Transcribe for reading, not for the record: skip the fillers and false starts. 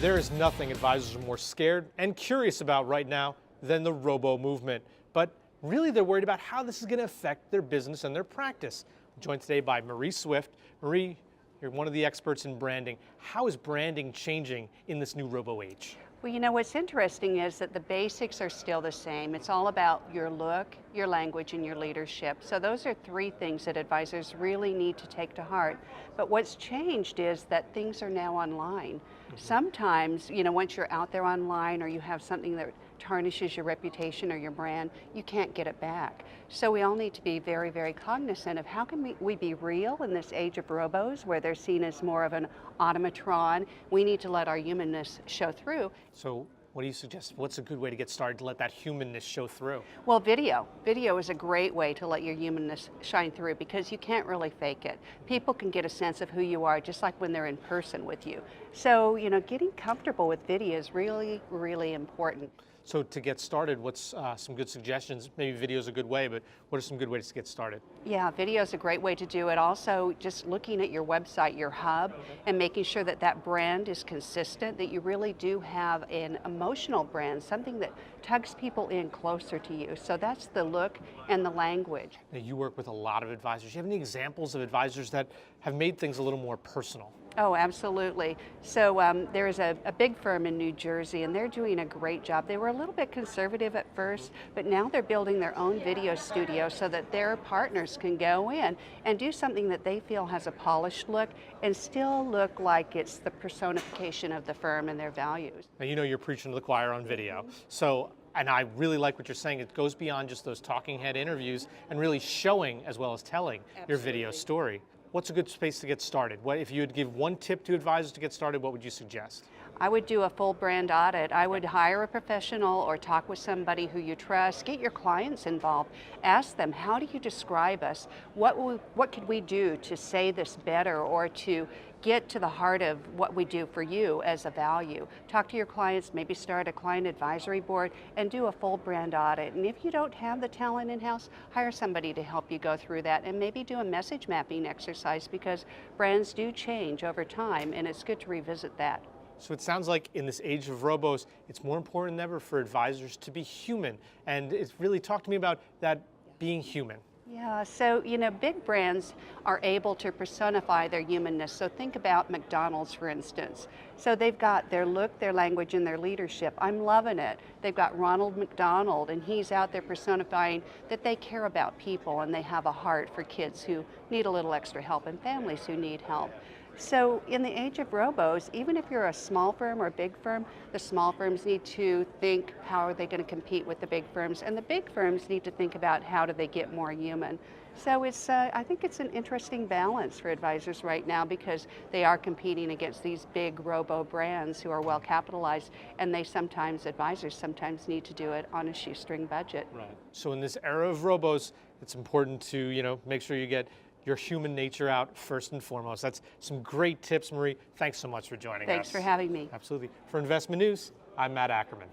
There is nothing advisors are more scared and curious about right now than the robo movement. But really they're worried about how this is going to affect their business and their practice. I'm joined today by MarieSwift. Marie, you're one of the experts in branding. How is branding changing in this new robo age? Well, you know, what's interesting is that the basics are still the same. It's all about your look, your language, and your leadership. So those are three things that advisors really need to take to heart. But what's changed is that things are now online. Sometimes, you know, once you're out there online or you have something that tarnishes your reputation or your brand, you can't get it back. So we all need to be very, very cognizant of how can we be real in this age of robos where they're seen as more of an automatron. We need to let our humanness show through. So what do you suggest? What's a good way to get started to let that humanness show through? Well, video. Video is a great way to let your humanness shine through because you can't really fake it. People can get a sense of who you are just like when they're in person with you. So, you know, getting comfortable with video is really, really important. So to get started, what's some good suggestions? Maybe video is a good way, but what are some good ways to get started? Yeah, video is a great way to do it. Also, just looking at your website, your hub, and making sure that that brand is consistent, that you really do have an emotional brand, something that tugs people in closer to you. So that's the look and the language. Now, you work with a lot of advisors. Do you have any examples of advisors that have made things a little more personal? Oh, absolutely. So there's a big firm in New Jersey, and they're doing a great job. They were a little bit conservative at first, but now they're building their own video studio so that their partners can go in and do something that they feel has a polished look and still look like it's the personification of the firm and their values. Now, you know you're preaching to the choir on video. So, and I really like what you're saying. It goes beyond just those talking head interviews and really showing as well as telling your video story. What's a good space to get started? What, if you would give one tip to advisors to get started, what would you suggest? I would do a full brand audit. I would hire a professional or talk with somebody who you trust. Get your clients involved. Ask them, how do you describe us? What could we do to say this better or to get to the heart of what we do for you as a value? Talk to your clients, maybe start a client advisory board and do a full brand audit. And if you don't have the talent in-house, hire somebody to help you go through that and maybe do a message mapping exercise because brands do change over time and it's good to revisit that. So it sounds like in this age of robos, it's more important than ever for advisors to be human. And it's really talked to me about that being human. Yeah, so, you know, big brands are able to personify their humanness. So think about McDonald's, for instance. So they've got their look, their language, and their leadership. I'm loving it. They've got Ronald McDonald, and he's out there personifying that they care about people and they have a heart for kids who need a little extra help and families who need help. So in the age of robos, even if you're a small firm or a big firm, the small firms need to think how are they going to compete with the big firms, and the big firms need to think about how do they get more human. So it's, I think it's an interesting balance for advisors right now because they are competing against these big robo brands who are well capitalized, and advisors sometimes need to do it on a shoestring budget. Right. So in this era of robos, it's important to, you know, make sure you get your human nature out first and foremost. That's some great tips, Marie. Thanks so much for joining us. Thanks for having me. Absolutely. For Investment News, I'm Matt Ackerman.